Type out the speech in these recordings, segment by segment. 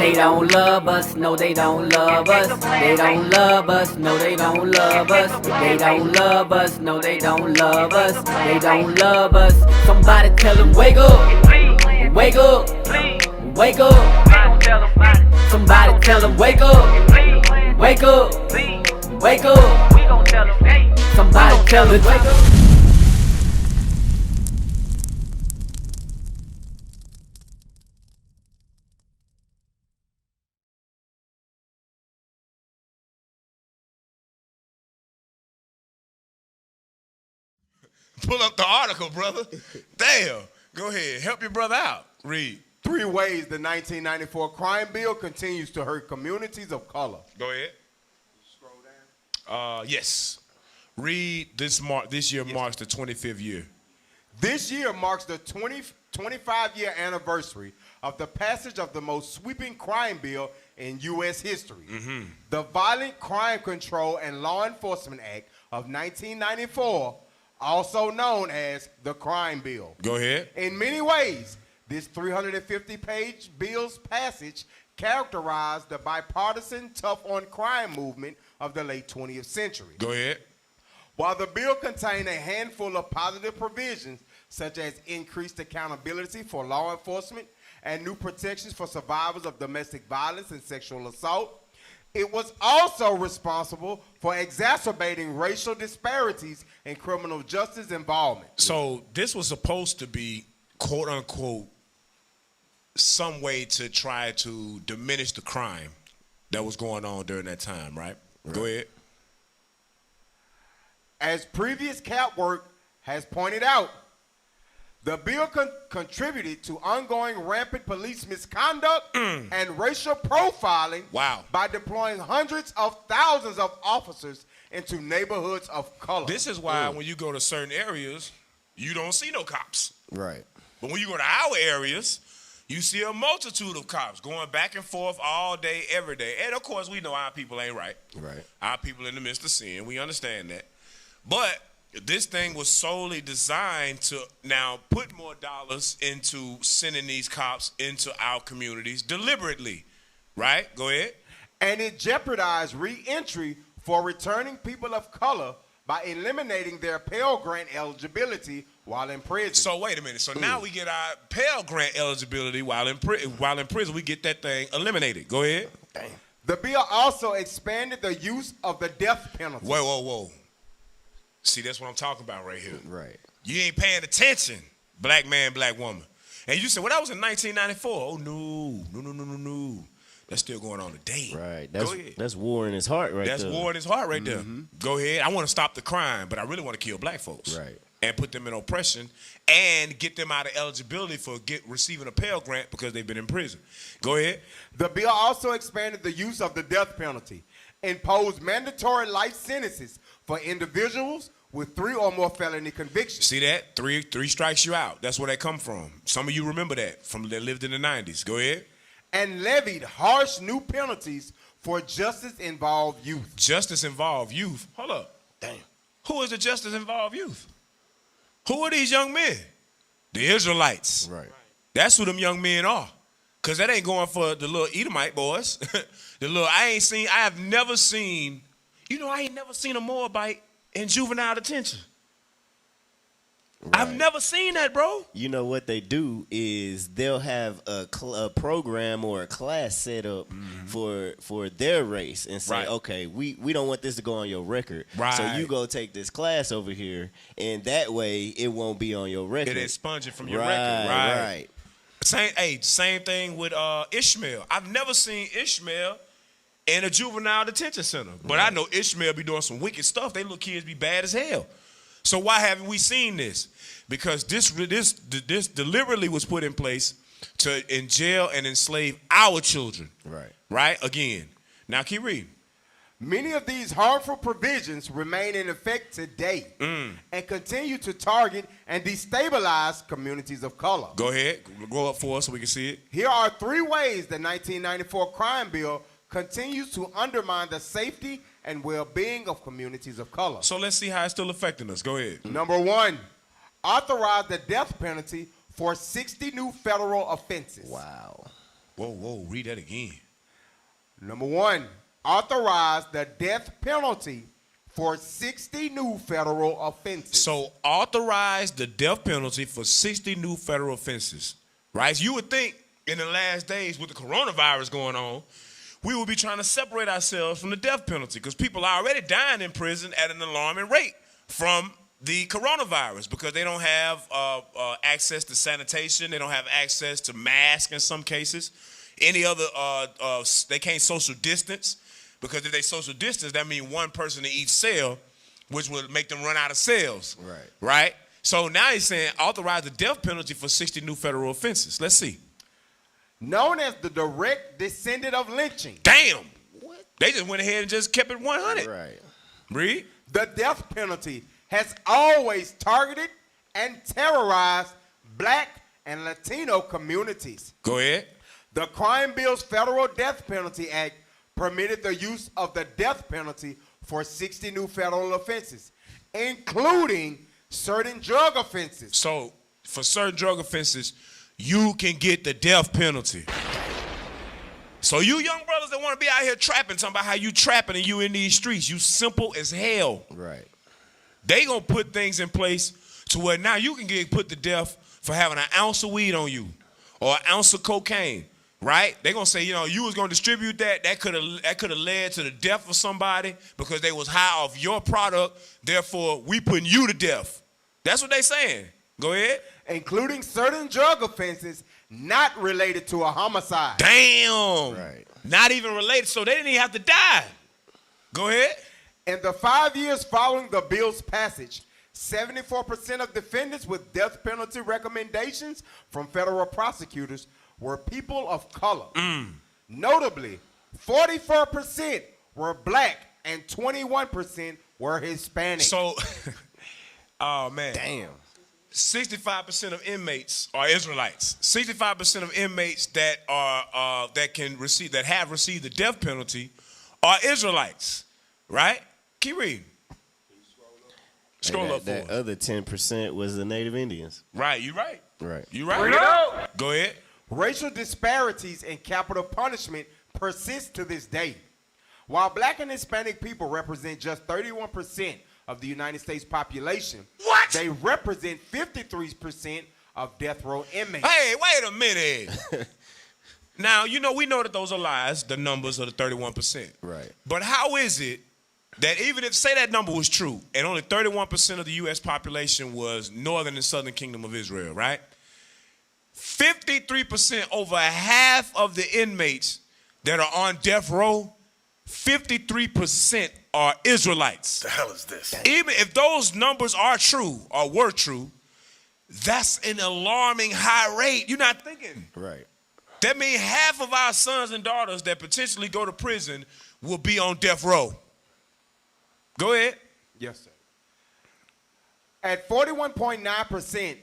They don't love us, no they don't love us. They don't love us, no they don't love us. They don't love us, no they don't love us. They don't love us. Somebody tell them wake up, wake up, wake up. Somebody tell them wake up, wake up, wake up. Somebody tell them wake up. Pull up the article, brother. Damn. Go ahead. Help your brother out. Read. 3 ways the 1994 crime bill continues to hurt communities of color. Go ahead. Scroll down. Yes. Read this year marks the 25th year. This year marks the 25-year anniversary of the passage of the most sweeping crime bill in U.S. history. The Violent Crime Control and Law Enforcement Act of 1994, also known as the Crime Bill. Go ahead. In many ways, this 350-page bill's passage characterized the bipartisan tough-on-crime movement of the late 20th century. Go ahead. While the bill contained a handful of positive provisions, such as increased accountability for law enforcement and new protections for survivors of domestic violence and sexual assault, it was also responsible for exacerbating racial disparities in criminal justice involvement. So this was supposed to be, quote unquote, some way to try to diminish the crime that was going on during that time, right? Go ahead. As previous CAP work has pointed out, the bill contributed to ongoing rampant police misconduct and racial profiling by deploying hundreds of thousands of officers into neighborhoods of color. This is why when you go to certain areas, you don't see no cops. Right. But when you go to our areas, you see a multitude of cops going back and forth all day, every day. And, of course, we know our people ain't right. Right. Our people in the midst of sin. We understand that. But this thing was solely designed to now put more dollars into sending these cops into our communities deliberately, right? Go ahead. And it jeopardized re-entry for returning people of color by eliminating their Pell Grant eligibility while in prison. So wait a minute. So now we get our Pell Grant eligibility while in prison. We get that thing eliminated. Go ahead. Damn. The bill also expanded the use of the death penalty. Whoa. See, that's what I'm talking about right here. Right. You ain't paying attention, black man, black woman. And you said, well, that was in 1994. Oh, no. That's still going on today. Right. That's war in his heart right there. That's war in his heart right there. Go ahead. I want to stop the crime, but I really want to kill black folks. Right. And put them in oppression and get them out of eligibility for receiving a Pell Grant because they've been in prison. Go ahead. The bill also expanded the use of the death penalty, imposed mandatory life sentences for individuals with 3 or more felony convictions. See that? Three strikes you out. That's where they come from. Some of you remember that from that lived in the 90s. Go ahead. And levied harsh new penalties for justice-involved youth. Justice-involved youth? Hold up. Damn. Who is the justice-involved youth? Who are these young men? The Israelites. Right. That's who them young men are. Because that ain't going for the little Edomite boys. I have never seen, I ain't never seen a Moabite in juvenile detention. Right. I've never seen that, bro. You know what they do is they'll have a program or a class set up for their race and say, okay, we don't want this to go on your record. Right. So you go take this class over here, and that way it won't be on your record. It expunge it from your record. Right. Same thing with Ishmael. I've never seen Ishmael in a juvenile detention center. But I know Ishmael be doing some wicked stuff. They little kids be bad as hell. So why haven't we seen this? Because this deliberately was put in place to jail and enslave our children. Right. Right? Again. Now keep reading. Many of these harmful provisions remain in effect today and continue to target and destabilize communities of color. Go ahead. Go up for us so we can see it. Here are 3 ways the 1994 crime bill continues to undermine the safety and well-being of communities of color. So let's see how it's still affecting us. Go ahead. Number 1, authorize the death penalty for 60 new federal offenses. Wow. Whoa, read that again. Number 1, authorize the death penalty for 60 new federal offenses. So authorize the death penalty for 60 new federal offenses, right? So you would think in the last days with the coronavirus going on, we would be trying to separate ourselves from the death penalty because people are already dying in prison at an alarming rate from the coronavirus because they don't have access to sanitation. They don't have access to masks in some cases. Any other, they can't social distance because if they social distance, that means one person in each cell, which would make them run out of cells. Right? So now he's saying authorize the death penalty for 60 new federal offenses. Let's see. Known as the direct descendant of lynching. Damn. What? They just went ahead and just kept it 100. Right. Read. The death penalty has always targeted and terrorized black and Latino communities. Go ahead. The Crime Bill's Federal Death Penalty Act permitted the use of the death penalty for 60 new federal offenses, including certain drug offenses. So, for certain drug offenses, you can get the death penalty. So you young brothers that want to be out here trapping, talking about how you trapping and you in these streets, you simple as hell. Right. They gonna put things in place to where now you can get put to death for having an ounce of weed on you or an ounce of cocaine, right? They gonna say, you was gonna distribute that. That could have led to the death of somebody because they was high off your product. Therefore, we putting you to death. That's what they saying. Go ahead. Including certain drug offenses not related to a homicide. Damn. Right. Not even related, so they didn't even have to die. Go ahead. In the 5 years following the bill's passage, 74% of defendants with death penalty recommendations from federal prosecutors were people of color. Notably, 44% were black and 21% were Hispanic. So, oh man. Damn. 65% of inmates are Israelites. 65% of inmates that are that have received the death penalty are Israelites, right? Keep reading. Scroll up for that us. other 10% was the Native Indians. Right, you right. Right. You right. Go ahead. Racial disparities in capital punishment persist to this day. While black and Hispanic people represent just 31% of the United States population, they represent 53% of death row inmates. Hey, wait a minute. Now, we know that those are lies, the numbers of the 31%. Right. But how is it that even if, say that number was true, and only 31% of the U.S. population was northern and southern kingdom of Israel, right? 53%, over half of the inmates that are on death row, 53% are Israelites. The hell is this? Even if those numbers are true or were true, that's an alarming high rate. You're not thinking. Right. That means half of our sons and daughters that potentially go to prison will be on death row. Go ahead. Yes, sir. At 41.9%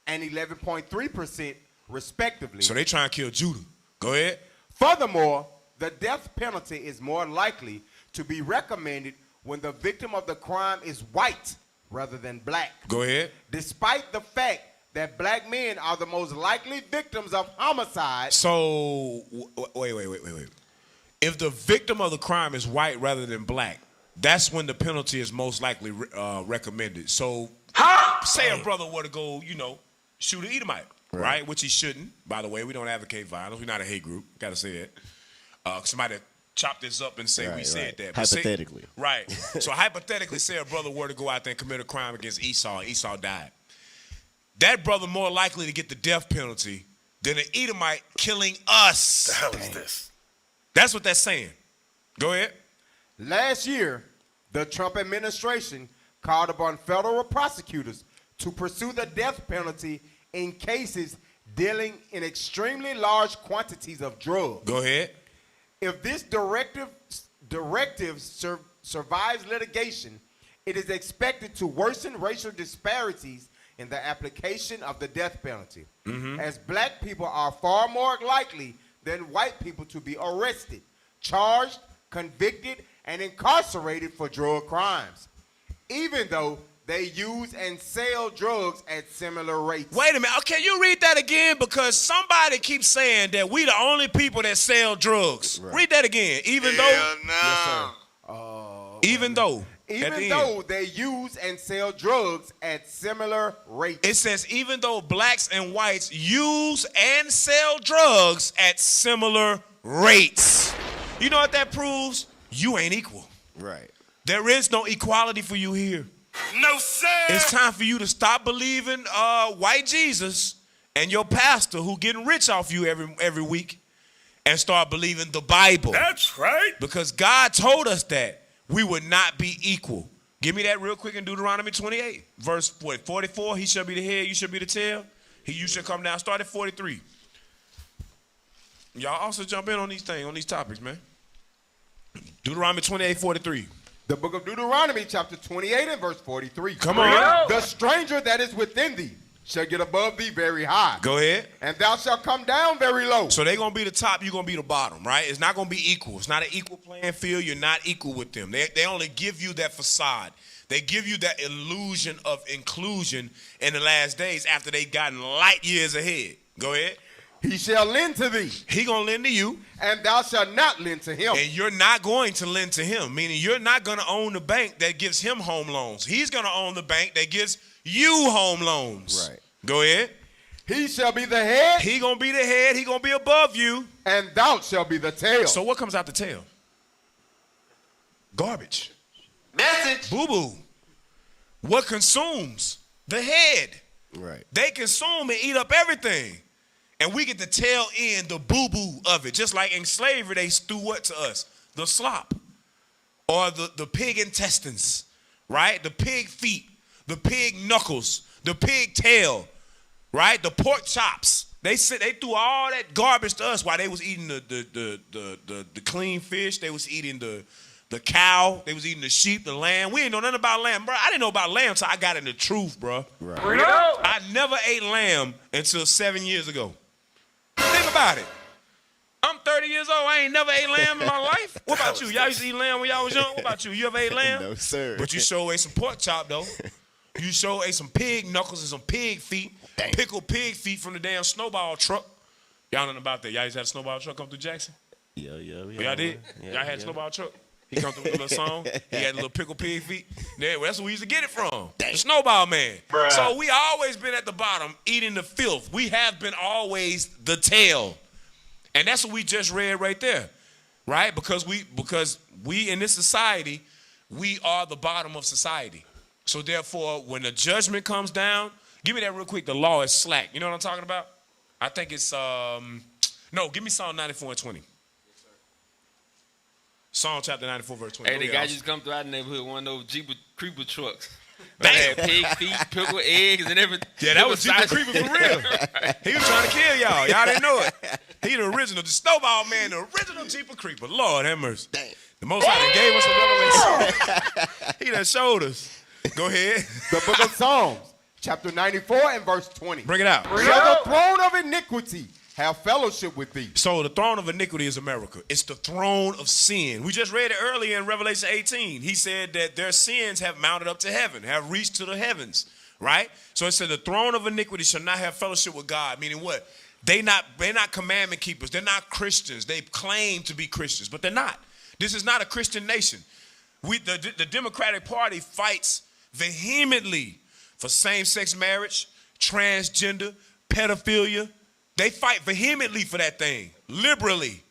and 11.3% respectively. So they trying to kill Judah. Go ahead. Furthermore, the death penalty is more likely to be recommended when the victim of the crime is white rather than black. Go ahead. Despite the fact that black men are the most likely victims of homicide. So, wait. If the victim of the crime is white rather than black, that's when the penalty is most likely recommended. So, say a brother were to go, shoot an Edomite, right? Which he shouldn't. By the way, we don't advocate violence. We're not a hate group. Got to say that. Somebody chop this up and say we said that. But hypothetically. Right. So hypothetically, say a brother were to go out there and commit a crime against Esau, and Esau died. That brother more likely to get the death penalty than an Edomite killing us. The hell is this? That's what that's saying. Go ahead. Last year, the Trump administration called upon federal prosecutors to pursue the death penalty in cases dealing in extremely large quantities of drugs. Go ahead. If this directive survives litigation, it is expected to worsen racial disparities in the application of the death penalty, as black people are far more likely than white people to be arrested, charged, convicted, and incarcerated for drug crimes, even though they use and sell drugs at similar rates. Wait a minute. Can you read that again? Because somebody keeps saying that we the only people that sell drugs. Right. Read that again. Even though. No. Even though they use and sell drugs at similar rates. It says even though blacks and whites use and sell drugs at similar rates. You know what that proves? You ain't equal. Right. There is no equality for you here. No, sir. It's time for you to stop believing white Jesus and your pastor who getting rich off you every week and start believing the Bible. That's right. Because God told us that we would not be equal. Give me that real quick in Deuteronomy 28. Verse 44, he shall be the head, you shall be the tail. You shall come down. Start at 43. Y'all also jump in on these things, on these topics, man. Deuteronomy 28, 43. The book of Deuteronomy, chapter 28 and verse 43. Come on. The stranger that is within thee shall get above thee very high. Go ahead. And thou shalt come down very low. So they're going to be the top, you're going to be the bottom, right? It's not going to be equal. It's not an equal playing field. You're not equal with them. They only give you that facade. They give you that illusion of inclusion in the last days after they've gotten light years ahead. Go ahead. He shall lend to thee. He going to lend to you. And thou shalt not lend to him. And you're not going to lend to him, meaning you're not going to own the bank that gives him home loans. He's going to own the bank that gives you home loans. Right. Go ahead. He shall be the head. He going to be the head. He going to be above you. And thou shalt be the tail. So what comes out the tail? Garbage. Message. Boo-boo. What consumes? The head. Right. They consume and eat up everything. And we get the tail end, the boo-boo of it. Just like in slavery, they threw what to us? The slop. Or the pig intestines, right? The pig feet, the pig knuckles, the pig tail, right? The pork chops. They threw all that garbage to us while they was eating the clean fish. They was eating the cow. They was eating the sheep, the lamb. We didn't know nothing about lamb, bro. I didn't know about lamb until I got in the truth, bro. Right. I never ate lamb until 7 years ago. Think about it. I'm 30 years old. I ain't never ate lamb in my life. What about you? Y'all used to eat lamb when y'all was young? What about you? You ever ate lamb? No, sir. But you sure ate some pork chop, though. You sure ate some pig knuckles and some pig feet. Dang. Pickled pig feet from the damn snowball truck. Y'all know about that. Y'all used to have a snowball truck come through Jackson? Yeah. Y'all did? Y'all had a snowball truck? He come through with a little song. He had a little pickled pig feet. Yeah, well, that's where we used to get it from. Dang. The snowball man. Bruh. So we always been at the bottom eating the filth. We have been always the tail. And that's what we just read right there, right? Because we in this society, we are the bottom of society. So therefore, when the judgment comes down, give me that real quick. The law is slack. You know what I'm talking about? I think it's no. Give me Psalm 94 and 20. Yes, sir. Psalm chapter 94 verse 20. Hey, the guy just come through our neighborhood, one of those Jeep creeper trucks. They had pig feet, pickled eggs, and everything. Yeah, that was Jeep Creeper for real. He was trying to kill y'all. Y'all didn't know it. He the original, the snowball man, the original Jeep Creeper. Lord have mercy. Dang. The Most High gave us a revelation. He done showed us. Go ahead. The book of Psalms, chapter 94 and verse 20. Bring it out. Shall the throne of iniquity have fellowship with thee? So the throne of iniquity is America. It's the throne of sin. We just read it earlier in Revelation 18. He said that their sins have mounted up to heaven, have reached to the heavens, right? So it said the throne of iniquity shall not have fellowship with God, meaning what? They're not commandment keepers. They're not Christians. They claim to be Christians, but they're not. This is not a Christian nation. The Democratic Party fights vehemently for same-sex marriage, transgender, pedophilia. They fight vehemently for that thing, liberally,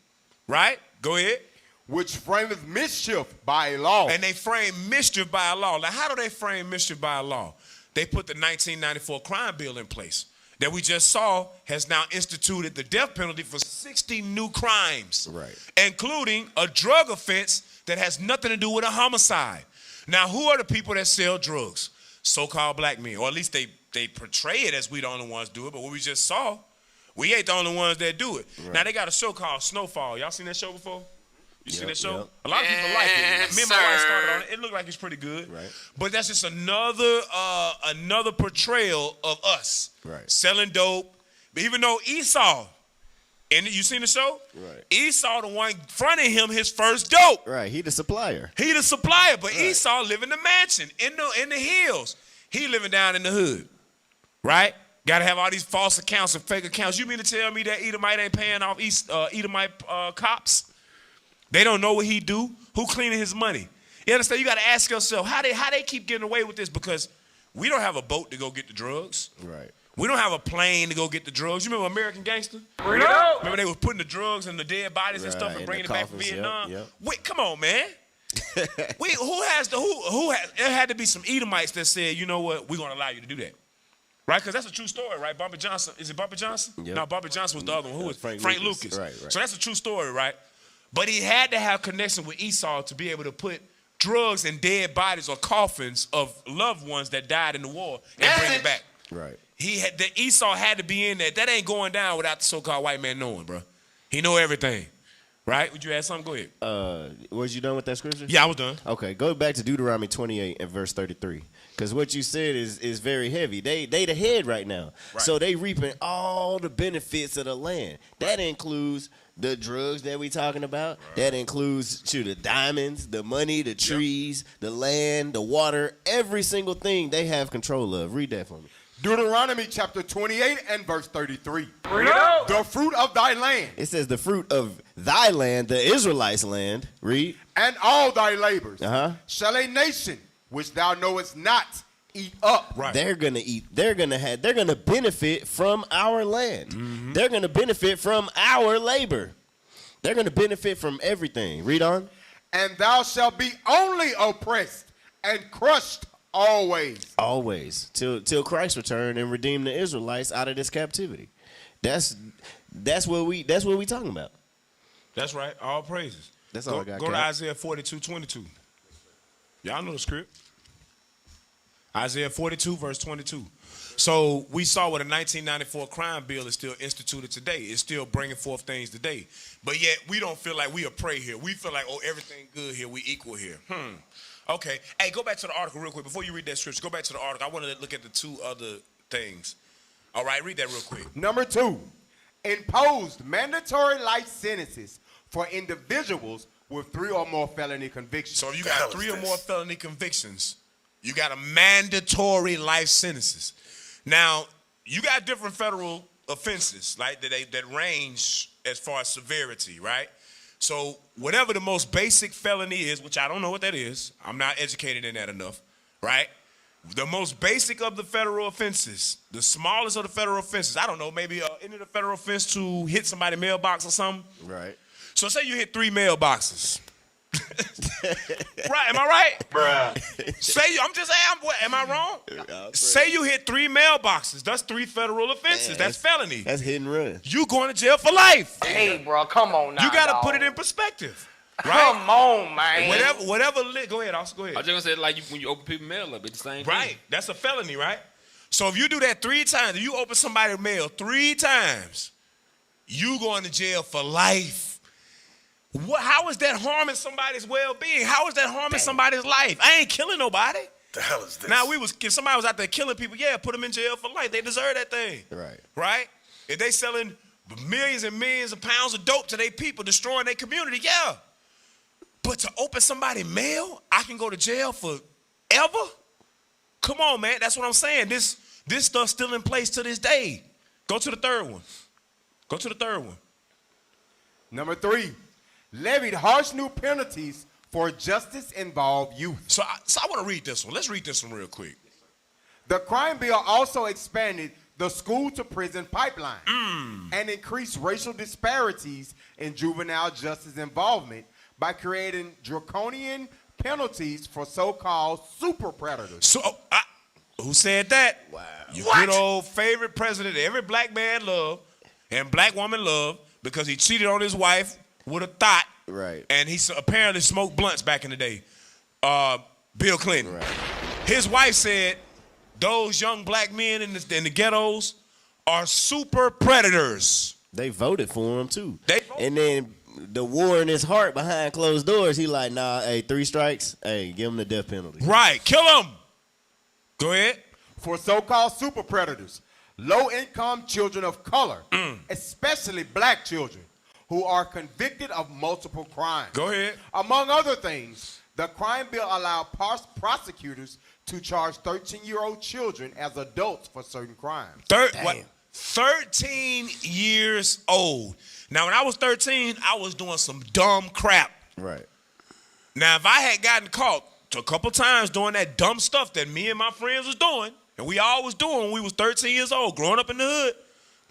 right? Go ahead. Which frameth mischief by a law. And they frame mischief by a law. Now, how do they frame mischief by a law? They put the 1994 crime bill in place that we just saw has now instituted the death penalty for 60 new crimes, right, including a drug offense that has nothing to do with a homicide. Now, who are the people that sell drugs? So-called black men, or at least they portray it as we the only ones do it, but what we just saw, we ain't the only ones that do it. Right. Now, they got a show called Snowfall. Y'all seen that show before? You seen that show? Yep. A lot of people like it. Me and my wife started on it. It looked like it's pretty good. Right. But that's just another portrayal of us. Right. Selling dope. But even though Esau And you seen the show? Right. Esau the one fronting him his first dope. Right. He the supplier. He the supplier, but Esau live in the mansion in the hills. He living down in the hood, right? Got to have all these false accounts and fake accounts. You mean to tell me that Edomite ain't paying off Edomite cops? They don't know what he do. Who cleaning his money? You understand? You got to ask yourself how they keep getting away with this, because we don't have a boat to go get the drugs. Right. We don't have a plane to go get the drugs. You remember American Gangster? Remember they was putting the drugs and the dead bodies and stuff and bringing it back from Vietnam? Yep. Wait, come on, man. It had to be some Edomites that said, you know what, we're gonna allow you to do that. Right? Because that's a true story, right? Bobby Johnson. Is it Bobby Johnson? Yep. No, Bobby Johnson was the other one. Who was Frank Lucas. Right. So that's a true story, right? But he had to have connection with Esau to be able to put drugs and dead bodies or coffins of loved ones that died in the war and bring it back. Right. Esau had to be in there. That ain't going down without the so-called white man knowing, bro. He know everything. Right? Would you add something? Go ahead. Was you done with that scripture? Yeah, I was done. Okay, go back to Deuteronomy 28 and verse 33. Because what you said is very heavy. They the head right now. Right. So they reaping all the benefits of the land. That includes the drugs that we talking about. Right. That includes the diamonds, the money, the trees, the land, the water, every single thing they have control of. Read that for me. Deuteronomy chapter 28 and verse 33. The fruit of thy land. It says the fruit of thy land, the Israelites' land. Read. And all thy labors. Uh-huh. Shall a nation which thou knowest not eat up. Right. They're gonna eat. They're gonna benefit from our land. Mm-hmm. They're gonna benefit from our labor. They're gonna benefit from everything. Read on. And thou shalt be only oppressed and crushed always. Always. Till Christ return and redeem the Israelites out of this captivity. That's what we talking about. That's right. All praises. That's all I got. Go to Isaiah 42:22. Y'all know the script. Isaiah 42, verse 22. So we saw what a 1994 crime bill is still instituted today. It's still bringing forth things today. But yet we don't feel like we are prey here. We feel like, oh, everything good here. We equal here. Okay. Hey, go back to the article real quick. Before you read that scripture, go back to the article. I want to look at the two other things. All right, read that real quick. Number 2, imposed mandatory life sentences for individuals with 3 or more felony convictions. So if you got 3 or more felony convictions, you got a mandatory life sentences. Now, you got different federal offenses, like that range as far as severity, right? So whatever the most basic felony is, which I don't know what that is, I'm not educated in that enough, right? The most basic of the federal offenses, the smallest of the federal offenses, I don't know, maybe any of the federal offense to hit somebody's mailbox or something. Right. So say you hit 3 mailboxes. Right, am I right? Bruh. Am I wrong? Say you hit 3 mailboxes. That's 3 federal offenses. Man, that's felony. That's hit and run. You going to jail for life. Hey, bro, come on now. You got to dog. put it in perspective. Right? Come on, man. Whatever. Go ahead, Oscar. Go ahead. I was just gonna say, like when you open people's mail up, it's the same thing. Right. That's a felony, right? So if you do that 3 times, if you open somebody's mail 3 times, you going to jail for life. How is that harming somebody's well-being? How is that harming somebody's life? I ain't killing nobody. The hell is this? Now, if somebody was out there killing people, yeah, put them in jail for life. They deserve that thing. Right. Right? If they selling millions and millions of pounds of dope to their people, destroying their community, yeah. But to open somebody's mail, I can go to jail forever? Come on, man. That's what I'm saying. This stuff's still in place to this day. Go to the third one. Number 3, levied harsh new penalties for justice-involved youth. So I want to read this one. Let's read this one real quick. The crime bill also expanded the school-to-prison pipeline and increased racial disparities in juvenile justice involvement by creating draconian penalties for so-called super predators. So, who said that? Wow. Your good old favorite president every black man love and black woman love because he cheated on his wife with a thought. Right. And he apparently smoked blunts back in the day. Bill Clinton. Right. His wife said those young black men in the ghettos are super predators. They voted for him too. They voted. And then the war in his heart behind closed doors, he like, nah, hey, 3 strikes, hey, give him the death penalty. Right. Kill him. Go ahead. For so-called super predators, low-income children of color, especially black children, who are convicted of multiple crimes. Go ahead. Among other things, the crime bill allowed prosecutors to charge 13-year-old children as adults for certain crimes. 13 years old. Now, when I was 13, I was doing some dumb crap. Right. Now, if I had gotten caught a couple times doing that dumb stuff that me and my friends was doing, and we all was doing when we was 13 years old, growing up in the hood,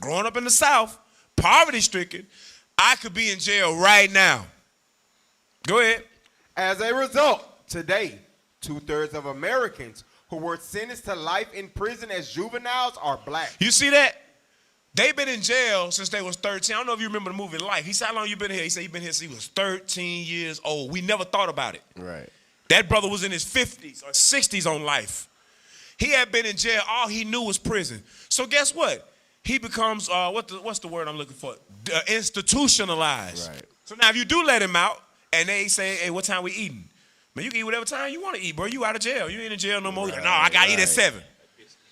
growing up in the South, poverty-stricken, I could be in jail right now. Go ahead. As a result, today, 2/3 of Americans who were sentenced to life in prison as juveniles are black. You see that? They've been in jail since they was 13. I don't know if you remember the movie Life. He said, how long you been here? He said he been here since he was 13 years old. We never thought about it. Right. That brother was in his 50s or 60s on life. He had been in jail. All he knew was prison. So guess what? He becomes, what's the word I'm looking for? Institutionalized. Right. So now if you do let him out and they say, hey, what time we eating? Man, you can eat whatever time you want to eat, bro. You out of jail. You ain't in jail no more. You're like, no, I got to eat at 7.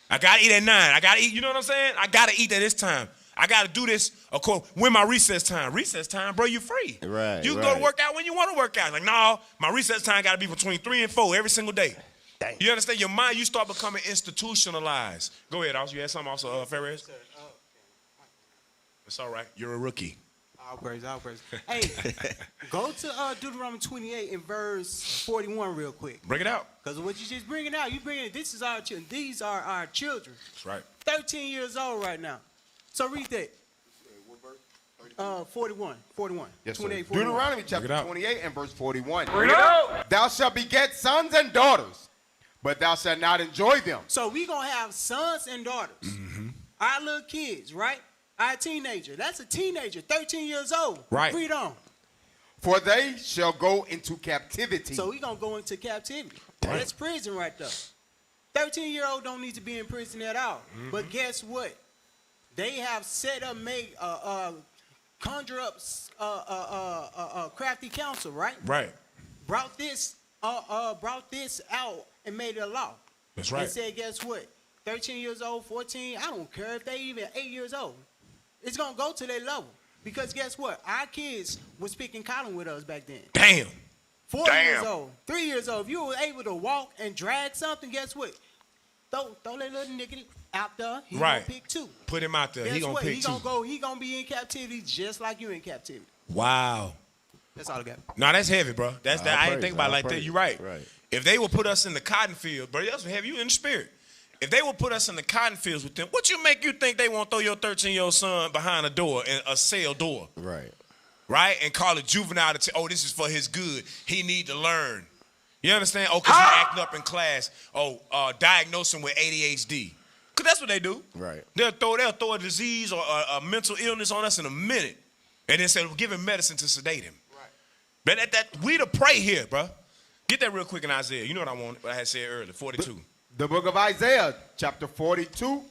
I got to eat at 9. I got to eat, you know what I'm saying? I got to eat at this time. I got to do this, of course, when my recess time. Recess time, bro, you free. Right. You can go to work out when you want to work out. Like, no, my recess time got to be between 3 and 4 every single day. Dang. You understand? Your mind, you start becoming institutionalized. Go ahead, also. You had something also, Ferris? It's all right. You're a rookie. All praise. Hey, go to Deuteronomy 28 and verse 41 real quick. Bring it out. Because what you just bringing out, this is our children. These are our children. That's right. 13 years old right now. So read that. 41. Yes, 28, 41. Deuteronomy chapter 28 and verse 41. Bring it out. Thou shalt beget sons and daughters, but thou shalt not enjoy them. So we going to have sons and daughters. Mm-hmm. Our little kids, right? Our teenager. That's a teenager, 13 years old. Right. Read on. For they shall go into captivity. So we going to go into captivity. Right. That's prison right there. 13-year-old don't need to be in prison at all. Mm-hmm. But guess what? They have set up, conjure up crafty counsel, right? Right. Brought this out and made it a law. That's right. And said, guess what? 13 years old, 14, I don't care if they even 8 years old. It's going to go to their level. Because guess what? Our kids was picking cotton with us back then. Damn. 4 years old, 3 years old. If you were able to walk and drag something, guess what? Throw that little nigga out there. He right. gonna pick 2. Put him out there. Guess He gonna what? pick He 2. He gonna be in captivity just like you in captivity. Wow. That's all I got. No, that's heavy, bro. That's that. I didn't think about it like that. You're right. Right. If they would put us in the cotton field, bro, that's heavy. You in the spirit. If they would put us in the cotton fields with them, what you think they won't throw your 13-year-old son behind a door, a cell door? Right. Right? And call it juvenile oh, this is for his good. He need to learn. You understand? Oh, because he acting up in class. Oh, diagnose him with ADHD. Because that's what they do. Right. They'll throw a disease or a mental illness on us in a minute. And then say, well, give him medicine to sedate him. Right. But we to pray here, bro. Get that real quick in Isaiah. You know what I had said earlier, 42. The book of Isaiah, chapter 42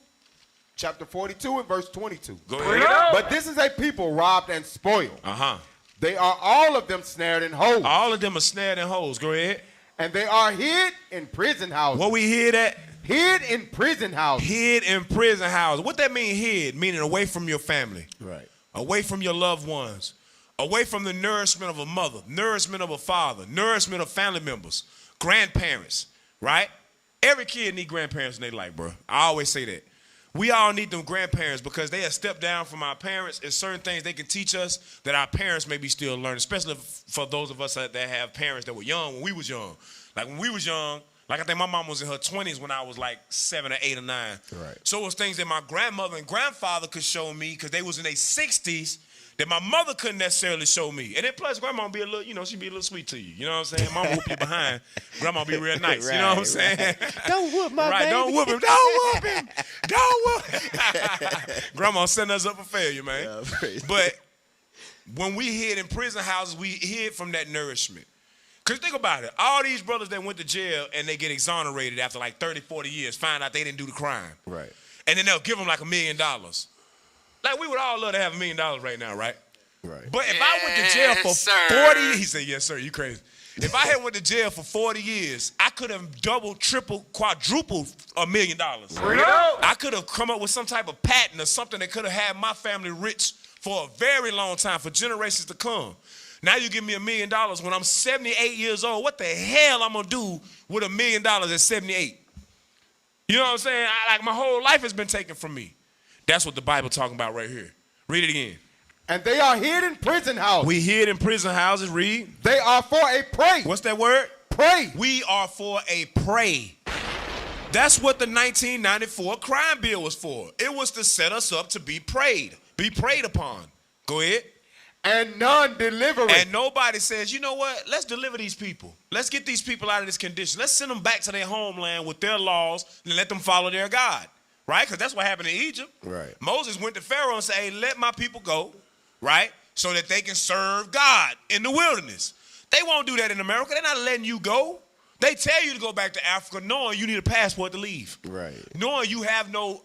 and verse 22. Go ahead. But this is a people robbed and spoiled. Uh-huh. They are all of them snared in holes. All of them are snared in holes. Go ahead. And they are hid in prison houses. What we hid at? Hid in prison houses. Hid in prison houses. What that mean, hid? Meaning away from your family. Right. Away from your loved ones. Away from the nourishment of a mother, nourishment of a father, nourishment of family members, grandparents, right? Every kid need grandparents in their life, bro. I always say that. We all need them grandparents because they have stepped down from our parents. It's certain things they can teach us that our parents may be still learning, especially for those of us that have parents that were young when we was young. Like when we was young, like I think my mom was in her 20s when I was like 7 or 8 or 9. Right. So it was things that my grandmother and grandfather could show me because they was in their 60s that my mother couldn't necessarily show me. And then plus grandma be a little, she'd be a little sweet to you. You know what I'm saying? Mama whoop you behind. Grandma be real nice. Right, you know what I'm saying? Right. Don't whoop my right, baby. Don't whoop him. Don't whoop him. Don't whoop him. Grandma setting us up for failure, man. But when we hid in prison houses, we hid from that nourishment. Because think about it. All these brothers that went to jail and they get exonerated after like 30, 40 years, find out they didn't do the crime. Right. And then they'll give them like $1 million. Like, we would all love to have $1 million right now, right? Right. But if I went to jail for 40, he said, yes, sir, you crazy. If I had went to jail for 40 years, I could have doubled, tripled, quadrupled $1 million. I could have come up with some type of patent or something that could have had my family rich for a very long time, for generations to come. Now you give me $1 million when I'm 78 years old. What the hell I'm gonna do with $1 million at 78? You know what I'm saying? Like my whole life has been taken from me. That's what the Bible talking about right here. Read it again. And they are hid in prison houses. We hid in prison houses. Read. They are for a prey. What's that word? Prey. We are for a prey. That's what the 1994 crime bill was for. It was to set us up to be preyed upon. Go ahead. And none deliver it. And nobody says, you know what? Let's deliver these people. Let's get these people out of this condition. Let's send them back to their homeland with their laws and let them follow their God. Right? Because that's what happened in Egypt. Right. Moses went to Pharaoh and said, hey, let my people go. Right? So that they can serve God in the wilderness. They won't do that in America. They're not letting you go. They tell you to go back to Africa knowing you need a passport to leave. Right. Knowing you have no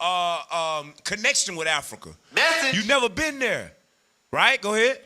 connection with Africa. Message. You've never been there. Right? Go ahead.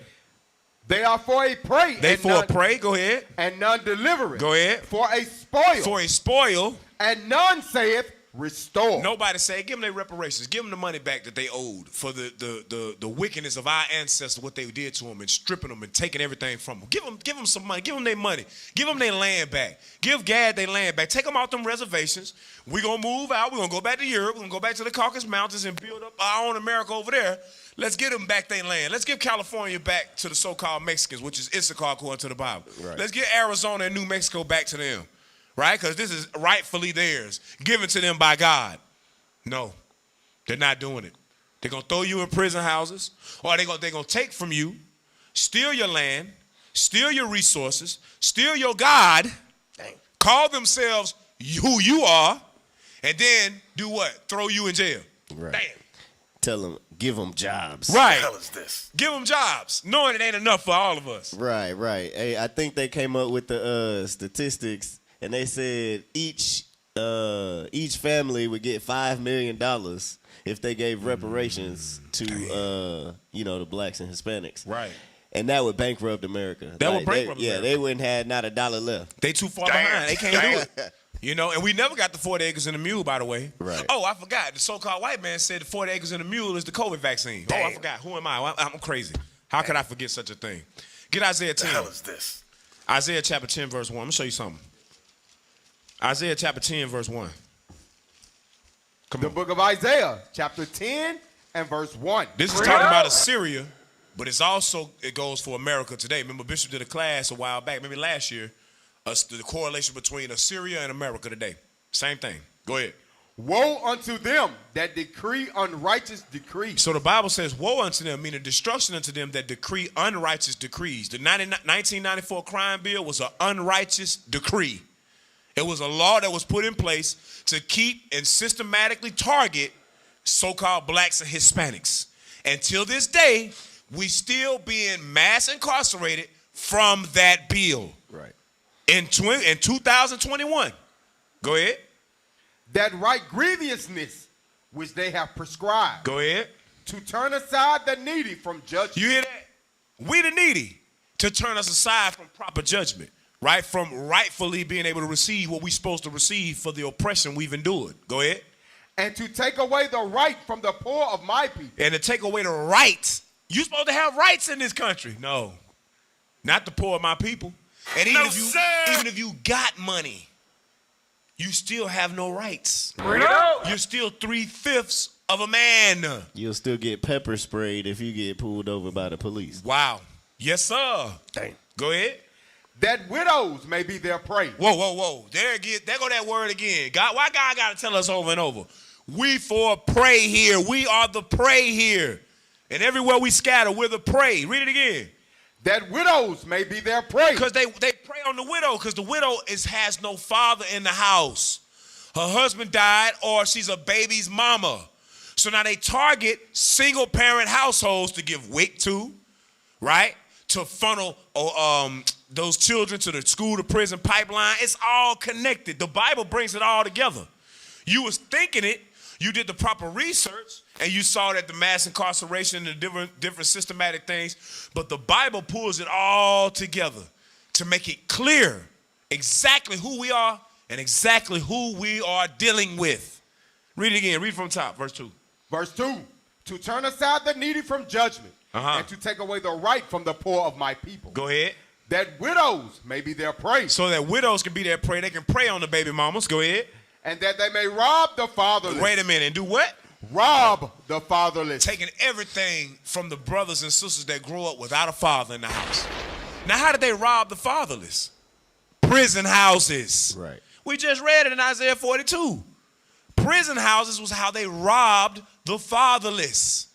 They are for a prey. They for a prey. Go ahead. And none deliver it. Go ahead. For a spoil. For a spoil. And none saith restore. Nobody say, give them their reparations. Give them the money back that they owed for the wickedness of our ancestors, what they did to them and stripping them and taking everything from them. Give them some money. Give them their money. Give them their land back. Give Gad their land back. Take them out them reservations. We're going to move out. We're going to go back to Europe. We're going to go back to the Caucasus Mountains and build up our own America over there. Let's give them back their land. Let's give California back to the so-called Mexicans, which is Issachar according to the Bible. Right. Let's get Arizona and New Mexico back to them, right? Because this is rightfully theirs, given to them by God. No, they're not doing it. They're going to throw you in prison houses, or they're going to take from you, steal your land, steal your resources, steal your God, call themselves who you are, and then do what? Throw you in jail. Right. Damn. Tell them, give them jobs. Right. What the hell is this? Give them jobs, knowing it ain't enough for all of us. Right. Hey, I think they came up with the statistics, and they said each family would get $5 million if they gave reparations to the blacks and Hispanics. Right. And that would bankrupt America. That would bankrupt America. Yeah, they wouldn't have not a dollar left. They too far behind. They can't do it. You know, and we never got the 40 acres and a mule, by the way. Right. Oh, I forgot. The so-called white man said the 40 acres and a mule is the COVID vaccine. Damn. Oh, I forgot. Who am I? I'm crazy. How could I forget such a thing? Get Isaiah 10. What the hell is this? Isaiah chapter 10, verse 1. I'm going to show you something. Isaiah chapter 10, verse 1. Come on. The book of Isaiah, chapter 10 and verse 1. This is talking about Assyria, but it goes for America today. Remember, Bishop did a class a while back, maybe last year, the correlation between Assyria and America today. Same thing. Go ahead. Woe unto them that decree unrighteous decrees. So the Bible says, woe unto them, meaning destruction unto them that decree unrighteous decrees. The 1994 crime bill was an unrighteous decree. It was a law that was put in place to keep and systematically target so-called blacks and Hispanics. Until this day, we still being mass incarcerated from that bill. Right. In 2021. Go ahead. That right grievousness which they have prescribed. Go ahead. To turn aside the needy from judgment. You hear that? We the needy. To turn us aside from proper judgment. Right? From rightfully being able to receive what we're supposed to receive for the oppression we've endured. Go ahead. And to take away the right from the poor of my people. And to take away the rights. You're supposed to have rights in this country. No. Not the poor of my people. And even if you got money, you still have no rights. You're still 3/5 of a man. You'll still get pepper sprayed if you get pulled over by the police. Wow. Yes, sir. Dang. Go ahead. That widows may be their prey. Whoa. There go that word again. God, why God got to tell us over and over? We for prey here. We are the prey here. And everywhere we scatter, we're the prey. Read it again. That widows may be their prey. Because they prey on the widow, because the widow has no father in the house. Her husband died, or she's a baby's mama. So now they target single parent households to give WIC to, right? To funnel those children to the school to prison pipeline. It's all connected. The Bible brings it all together. You was thinking it. You did the proper research, and you saw that the mass incarceration and different systematic things, but the Bible pulls it all together to make it clear exactly who we are and exactly who we are dealing with. Read it again. Read from the top, verse 2. Verse 2, to turn aside the needy from judgment, and to take away the right from the poor of my people. Go ahead. That widows may be their prey. So that widows can be their prey. They can prey on the baby mamas. Go ahead. And that they may rob the fatherless. Wait a minute. And do what? Rob the fatherless. Taking everything from the brothers and sisters that grow up without a father in the house. Now, how did they rob the fatherless? Prison houses. Right. We just read it in Isaiah 42. Prison houses was how they robbed the fatherless.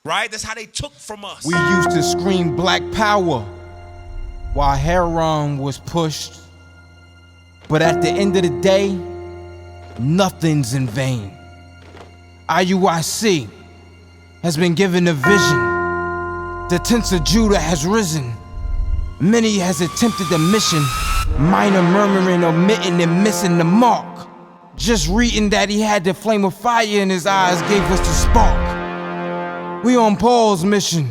Right? That's how they took from us. We used to scream black power while Heron was pushed. But at the end of the day, nothing's in vain. IUIC has been given a vision. The tents of Judah has risen. Many has attempted the mission. Minor murmuring, omitting, and missing the mark. Just reading that he had the flame of fire in his eyes gave us the spark. We on Paul's mission.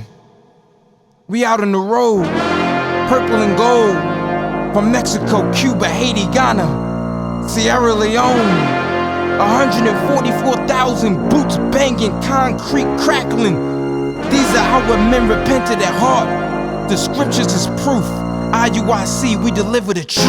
We out on the road. Purple and gold. From Mexico, Cuba, Haiti, Ghana, Sierra Leone. 144,000 boots banging, concrete crackling. These are how men repented at heart. The scriptures is proof. IUIC, we deliver the truth.